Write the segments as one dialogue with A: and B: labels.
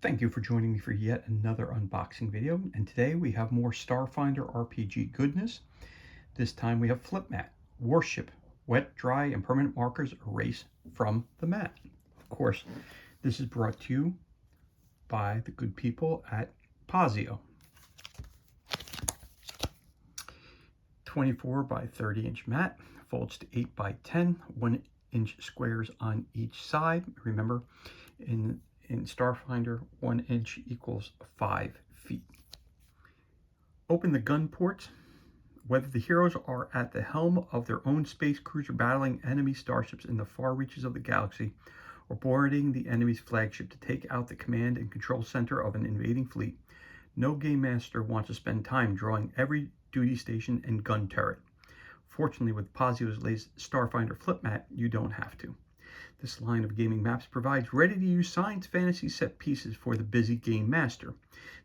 A: Thank you for joining me for yet another unboxing video, and today we have more Starfinder RPG goodness. This time we have flip mat, Warship, wet, dry, and permanent markers erase from the mat. Of course, this is brought to you by the good people at Pazio. 24 by 30 inch mat, folds to 8 by 10, 1 inch squares on each side. Remember, in Starfinder, 1 inch equals 5 feet. Open the gun ports. Whether the heroes are at the helm of their own space cruiser battling enemy starships in the far reaches of the galaxy, or boarding the enemy's flagship to take out the command and control center of an invading fleet, no game master wants to spend time drawing every duty station and gun turret. Fortunately, with Pazio's latest Starfinder flip mat, you don't have to. This line of gaming maps provides ready-to-use science fantasy set pieces for the busy game master.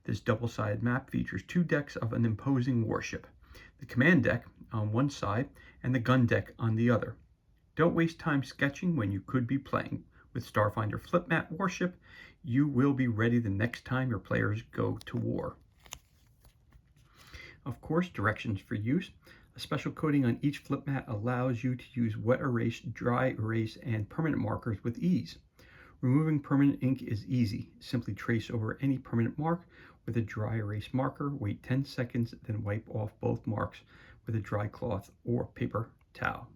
A: This double-sided map features 2 decks of an imposing warship, the command deck on one side and the gun deck on the other. Don't waste time sketching when you could be playing. With Starfinder flip mat warship, you will be ready the next time your players go to war. Of course, directions for use. A special coating on each flip mat allows you to use wet erase, dry erase, and permanent markers with ease. Removing permanent ink is easy. Simply trace over any permanent mark with a dry erase marker, wait 10 seconds, then wipe off both marks with a dry cloth or paper towel.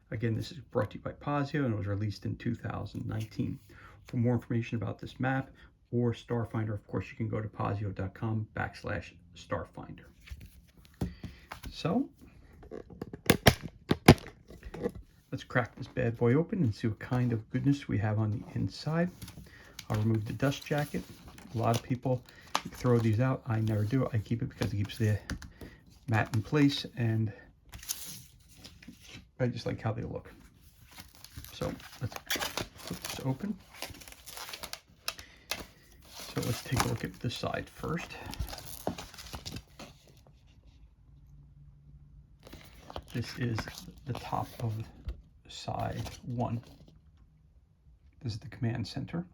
A: Again, this is brought to you by Pazio and was released in 2019. For more information about this map or Starfinder, of course, you can go to pazio.com/Starfinder. So, let's crack this bad boy open and see what kind of goodness we have on the inside. I'll remove the dust jacket. A lot of people throw these out. I never do. I keep it because it keeps the mat in place, and I just like how they look. So let's flip this open. So let's take a look at this side first. This is the top of side 1. This is the command center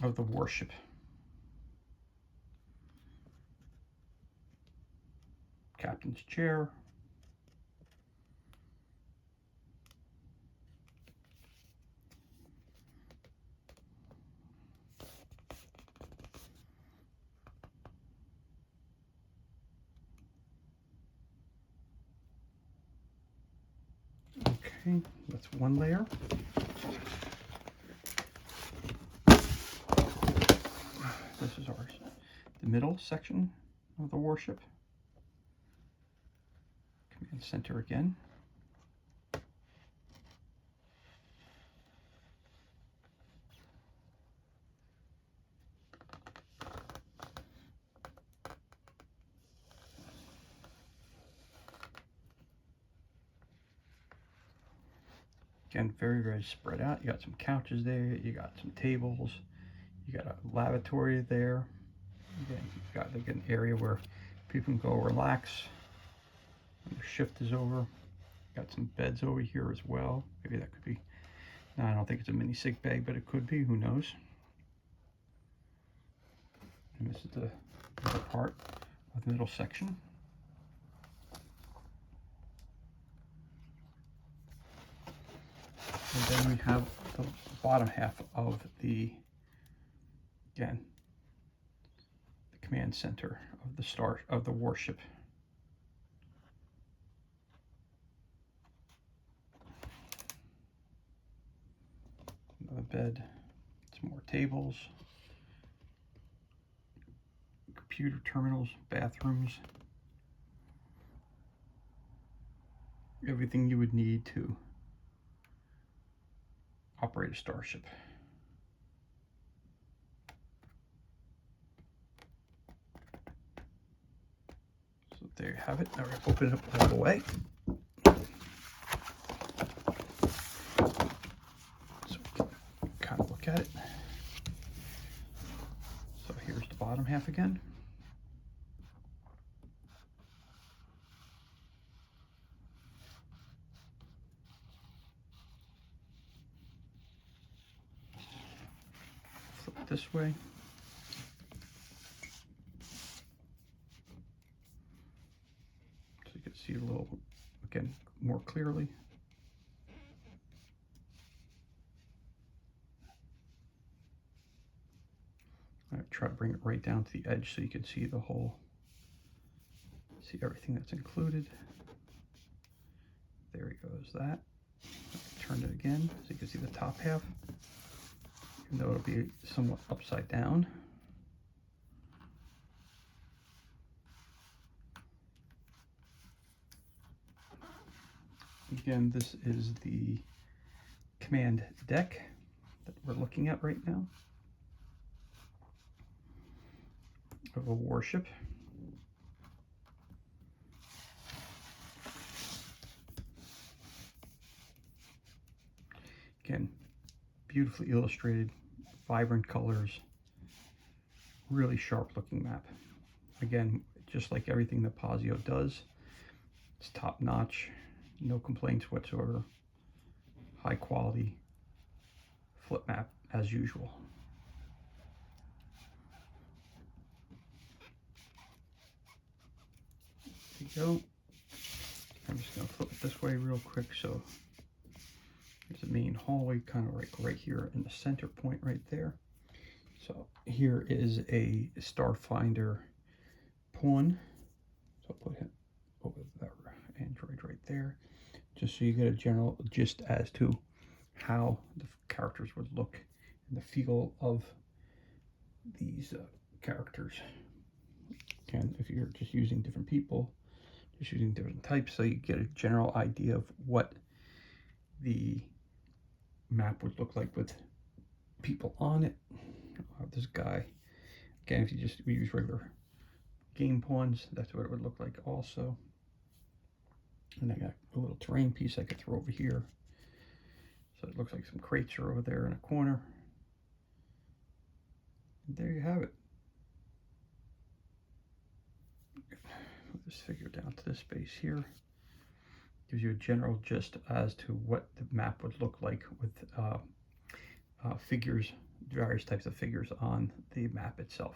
A: of the warship. Captain's chair. Okay, that's one layer. This is ours. The middle section of the warship. Command center again. Again, very, very spread out. You got some couches there. You got some tables. You got a lavatory there. Again, you've got like an area where people can go relax when their shift is over. Got some beds over here as well. Maybe that could be, no, I don't think it's a mini sick bag, but it could be, who knows. And this is the other part of the middle section. And then we have the bottom half of the, again, the command center of the warship. Another bed, some more tables, computer terminals, bathrooms, everything you would need to operate a starship. So there you have it. Now we're going to open it up all the way. So we can kind of look at it. So here's the bottom half again. it this way. So you can see a little, again, more clearly. I try to bring it right down to the edge so you can see the whole, see everything that's included. There he goes, that. Turn it again so you can see the top half, even though it'll be somewhat upside down. Again, this is the command deck that we're looking at right now of a warship. Again, beautifully illustrated, vibrant colors, really sharp looking map. Again, just like everything that Pazio does, it's top notch, no complaints whatsoever, high quality flip map as usual. There you go. I'm just going to flip it this way real quick. So there's the main hallway kind of right here in the center point right there. So here is a Starfinder pawn. So I'll put him over that android right there, just so you get a general gist as to how the characters would look and the feel of these characters. And if you're just using different people, just using different types, so you get a general idea of what the map would look like with people on it. This guy, again, if you just use regular game pawns, that's what it would look like also. And I got a little terrain piece I could throw over here. So it looks like some crates are over there in a corner. And there you have it. Move this figure down to this space here. Gives you a general gist as to what the map would look like with figures, various types of figures on the map itself.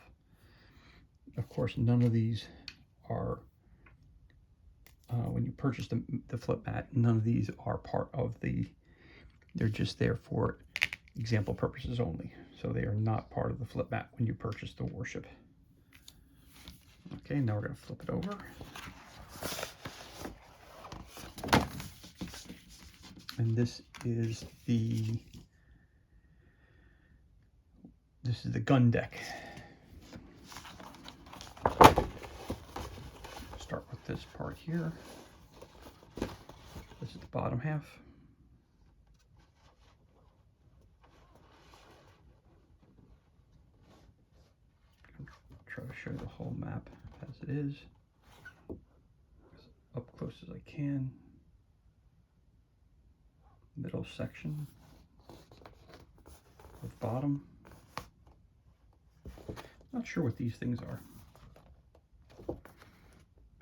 A: Of course, none of these are, when you purchase the flip mat, none of these are part of the, they're just there for example purposes only. So they are not part of the flip mat when you purchase the warship. Okay, now we're going to flip it over. And this is the gun deck. Start with this part here. This is the bottom half. Try to show the whole map as it is, up close as I can. Middle section with bottom. Not sure what these things are, but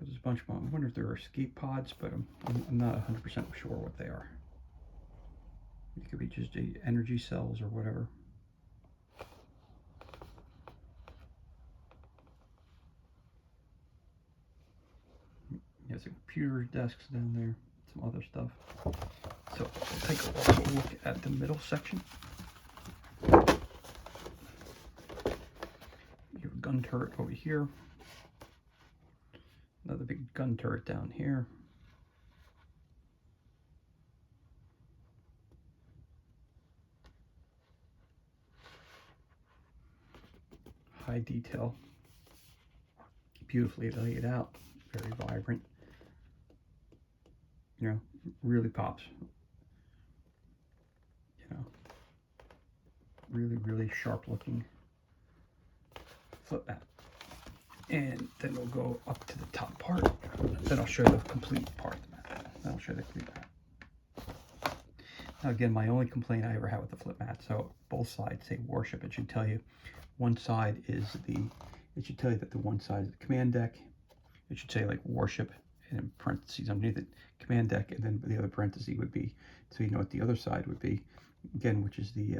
A: there's a bunch of them. I wonder if they're escape pods, but I'm not 100% sure what they are. It could be just energy cells or whatever. There's some computer desks down there, some other stuff. So we'll take a look at the middle section. You have a gun turret over here. Another big gun turret down here. High detail. Beautifully laid out. Very vibrant. You know, really pops. You know, really sharp looking flip mat. And then we'll go up to the top part. Then I'll show you the complete part of the mat. Then I'll show you the complete mat. Now again, my only complaint I ever had with the flip mat, so both sides say warship. It should tell you one side is it should tell you that the one side is the command deck. It should say like warship, and in parentheses underneath it, command deck, and then the other parenthesis would be, so you know what the other side would be, again, which is the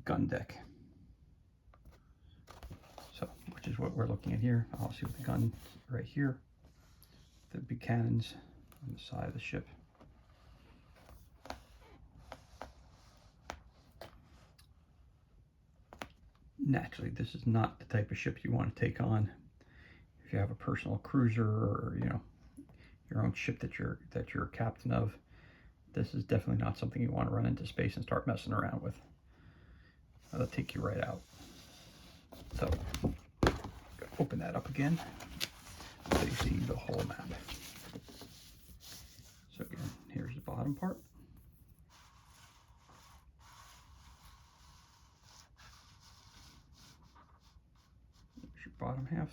A: gun deck. which is what we're looking at here. I'll see with the gun right here. The big cannons on the side of the ship. Naturally, this is not the type of ship you want to take on if you have a personal cruiser or, you know, your own ship that you're a captain of. This is definitely not something you want to run into space and start messing around with. That'll take you right out. So, open that up again so you see the whole map. So again, here's the bottom part. There's your bottom half.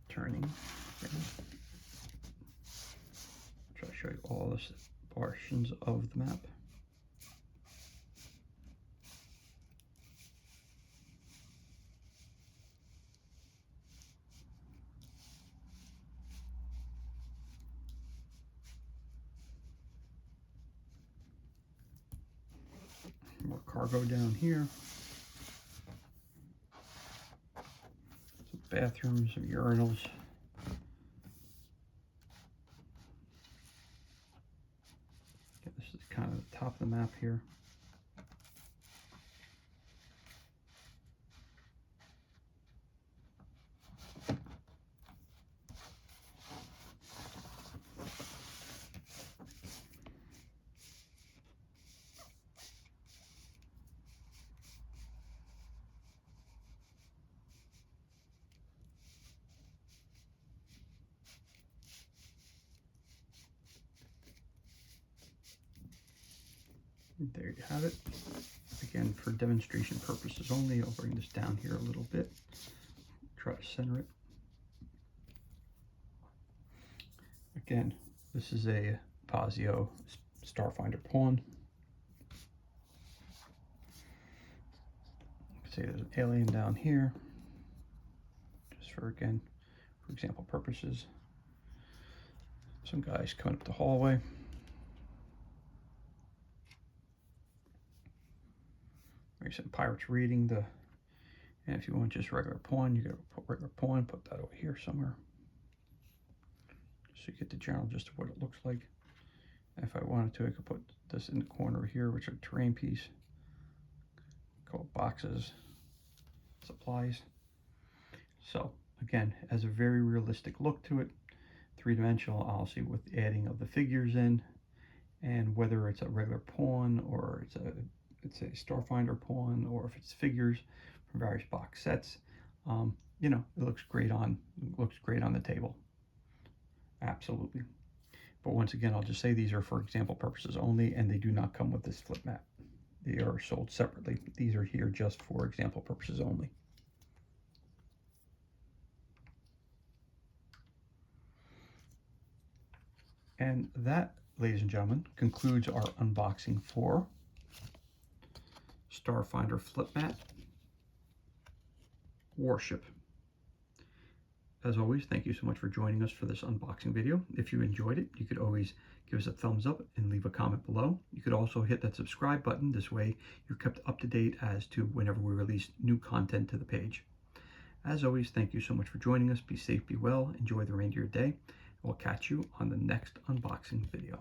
A: Turning. Okay. Try to show you all the portions of the map. More cargo down here. Some bathrooms, some urinals. Okay, this is kind of the top of the map here. There you have it. Again, for demonstration purposes only, I'll bring this down here a little bit. Try to center it. Again, this is a Pasio Starfinder pawn. Say there's an alien down here, just for, again, for example purposes. Some guys coming up the hallway. There's some pirates reading the, and if you want just regular pawn, you gotta put regular pawn, put that over here somewhere. So you get the general gist of what it looks like. And if I wanted to, I could put this in the corner here, which are terrain piece, called boxes, supplies. So again, has a very realistic look to it. Three-dimensional, obviously, with adding of the figures in, and whether it's a regular pawn or it's a Starfinder pawn, or if it's figures from various box sets, you know, it looks great on the table. Absolutely. But once again, I'll just say these are for example purposes only, and they do not come with this flip mat. They are sold separately. These are here just for example purposes only. And that, ladies and gentlemen, concludes our unboxing for Starfinder flip mat Warship. As always, thank you so much for joining us for this unboxing video. If you enjoyed it, you could always give us a thumbs up and leave a comment below. You could also hit that subscribe button. This way you're kept up to date as to whenever we release new content to the page. As always, thank you so much for joining us. Be safe, be well, enjoy the remainder of your day. We'll catch you on the next unboxing video.